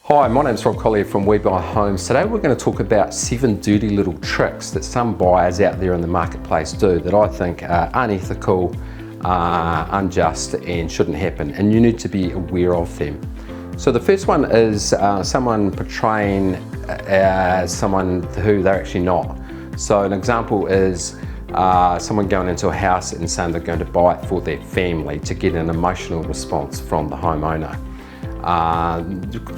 Hi, my name's Rob Collier from We Buy Homes. Today we're going to talk about 7 dirty little tricks that some buyers out there in the marketplace do that I think are unethical, unjust and shouldn't happen, and you need to be aware of them. So the first one is someone portraying someone who they're actually not. So an example is someone going into a house and saying they're going to buy it for their family to get an emotional response from the homeowner.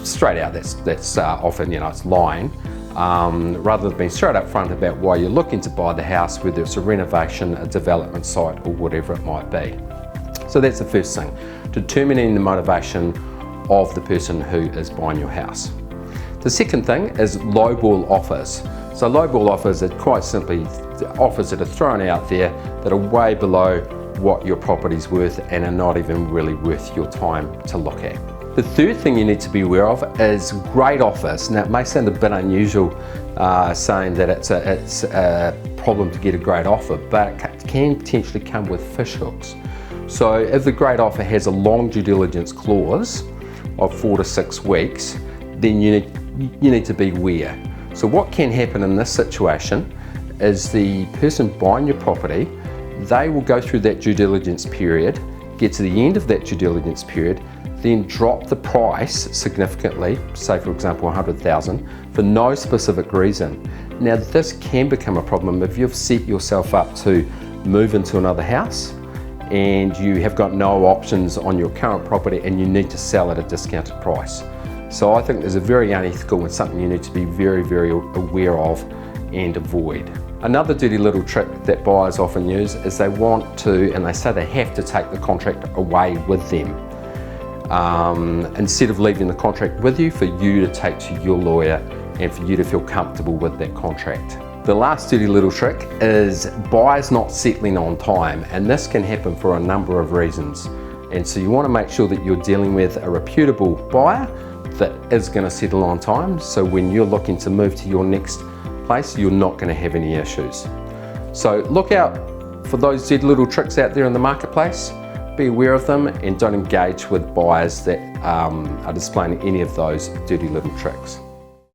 Straight out, that's often, it's lying. Rather than being straight up front about why you're looking to buy the house, whether it's a renovation, a development site, or whatever it might be. So that's the first thing, determining the motivation of the person who is buying your house. The second thing is lowball offers. So lowball offers are quite simply offers that are thrown out there that are way below what your property's worth and are not even really worth your time to look at. The third thing you need to be aware of is great offers. Now it may sound a bit unusual saying that it's a problem to get a great offer, but it can potentially come with fish hooks. So if the great offer has a long due diligence clause of 4 to 6 weeks, then you need to be aware. So what can happen in this situation is the person buying your property, they will go through that due diligence period, get to the end of that due diligence period, then drop the price significantly, say for example $100,000, for no specific reason. Now this can become a problem if you've set yourself up to move into another house and you have got no options on your current property and you need to sell at a discounted price. So I think there's a very unethical and something you need to be very, very aware of and avoid. Another dirty little trick that buyers often use is they want to, and they say they have to take the contract away with them. Instead of leaving the contract with you, for you to take to your lawyer and for you to feel comfortable with that contract. The last dirty little trick is buyers not settling on time, and this can happen for a number of reasons. And so you want to make sure that you're dealing with a reputable buyer that is going to settle on time, so when you're looking to move to your next place, you're not going to have any issues. So look out for those dirty little tricks out there in the marketplace. Be aware of them and don't engage with buyers that are displaying any of those dirty little tricks.